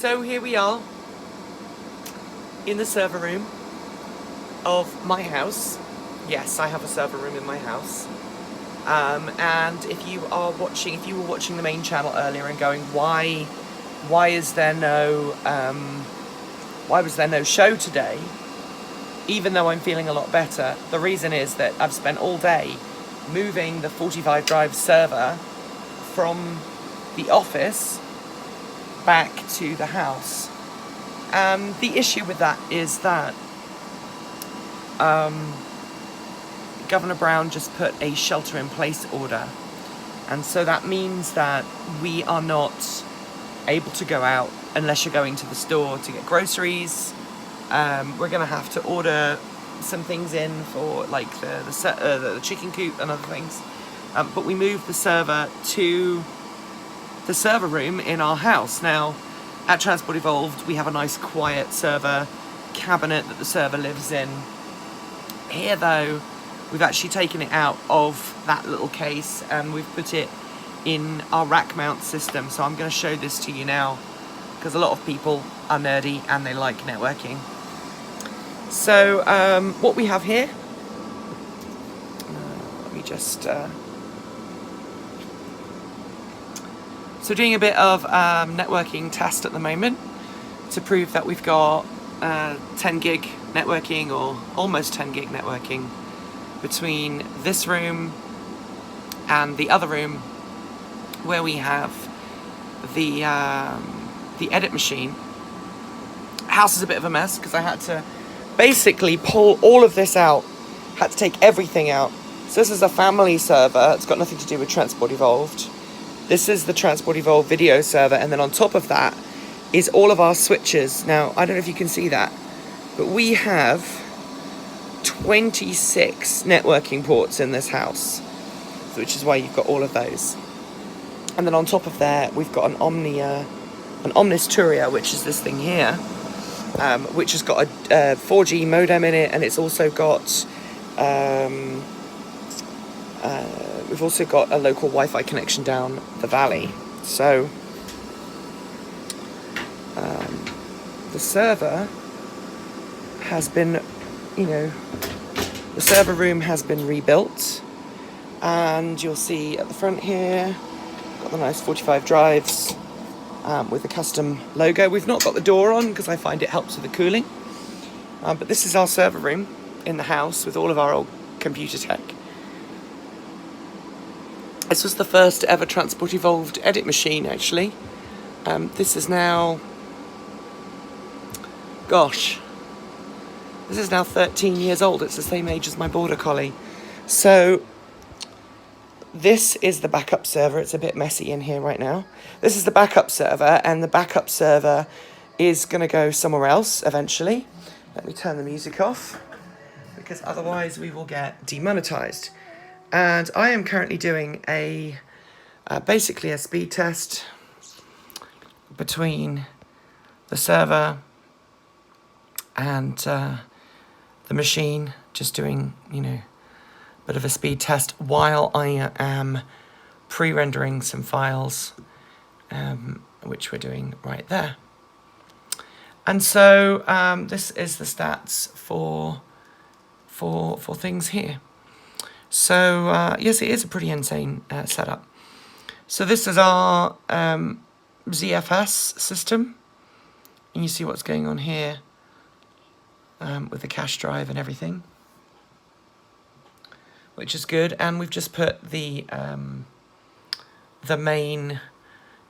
So here we are in the server room of my house. Yes, I have a server room in my house. And if you were watching the main channel earlier and going, why was there no show today? Even though I'm feeling a lot better, the reason is that I've spent all day moving the 45 Drive server from the office back to the house. The issue with that is that Governor Brown just put a shelter-in-place order, and so that means that we are not able to go out unless you're going to the store to get groceries. We're going to have to order some things in for like the chicken coop and other things, but we moved the server to the server room in our house. Now, at Transport Evolved, we have a nice quiet server cabinet that the server lives in. Here, though, we've actually taken it out of that little case and we've put it in our rack mount system. So I'm going to show this to you now, because a lot of people are nerdy and they like networking. So what we have here, let me just... So doing a bit of networking test at the moment to prove that we've got 10 gig networking, or almost 10 gig networking, between this room and the other room where we have the edit machine. House is a bit of a mess because I had to basically pull all of this out, had to take everything out. So this is a family server, it's got nothing to do with Transport Evolved. This is the Transport Evolved video server, and then on top of that is all of our switches. Now, I don't know if you can see that, but we have 26 networking ports in this house, which is why you've got all of those. And then on top of that, we've got an Omnis Turia, which is this thing here, which has got a 4G modem in it, and it's also got we've also got a local Wi-Fi connection down the valley. So the server has been, the server room has been rebuilt, and you'll see at the front here, got the nice 45 drives with a custom logo. We've not got the door on because I find it helps with the cooling, but this is our server room in the house with all of our old computer tech. This was the first ever Transport Evolved edit machine, actually. This is now... Gosh. This is now 13 years old. It's the same age as my Border Collie. So, this is the backup server. It's a bit messy in here right now. This is the backup server, and the backup server is going to go somewhere else eventually. Let me turn the music off, because otherwise we will get demonetized. And I am currently doing basically a speed test between the server and the machine, just doing, a bit of a speed test while I am pre-rendering some files, which we're doing right there. And so this is the stats for things here. So, yes, it is a pretty insane setup. So this is our ZFS system. And you see what's going on here with the cache drive and everything, which is good. And we've just put the main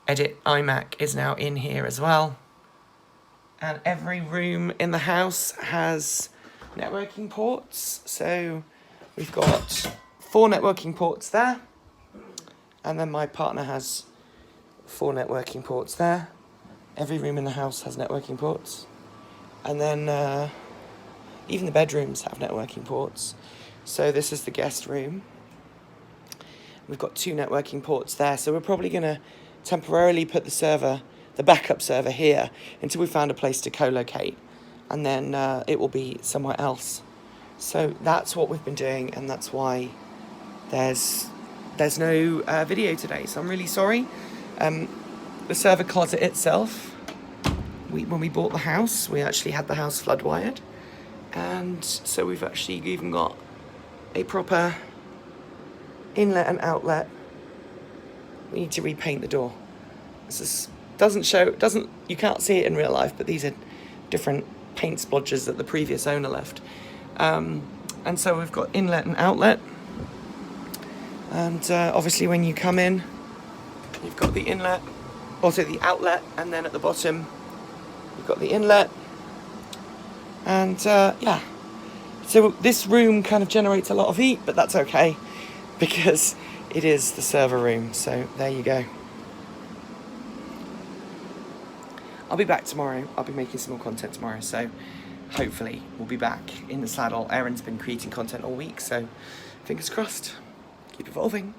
edit iMac is now in here as well. And every room in the house has networking ports. So we've got 4 networking ports there, and then my partner has 4 networking ports there. Every room in the house has networking ports. And then even the bedrooms have networking ports. So this is the guest room. We've got 2 networking ports there. So we're probably going to temporarily put the backup server here until we found a place to co-locate. And then it will be somewhere else. So that's what we've been doing, and that's why there's no video today. So I'm really sorry. The server closet itself when we bought the house, we actually had the house flood wired, and so we've actually even got a proper inlet and outlet. We need to repaint the door. This is, you can't see it in real life, but these are different paint splodges that the previous owner left. And so we've got inlet and outlet. And obviously when you come in, you've got the inlet, also the outlet, and then at the bottom, you've got the inlet. And yeah, so this room kind of generates a lot of heat, but that's okay, because it is the server room. So there you go. I'll be back tomorrow. I'll be making some more content tomorrow, so hopefully we'll be back in the saddle. Erin's been creating content all week, so fingers crossed. Keep evolving.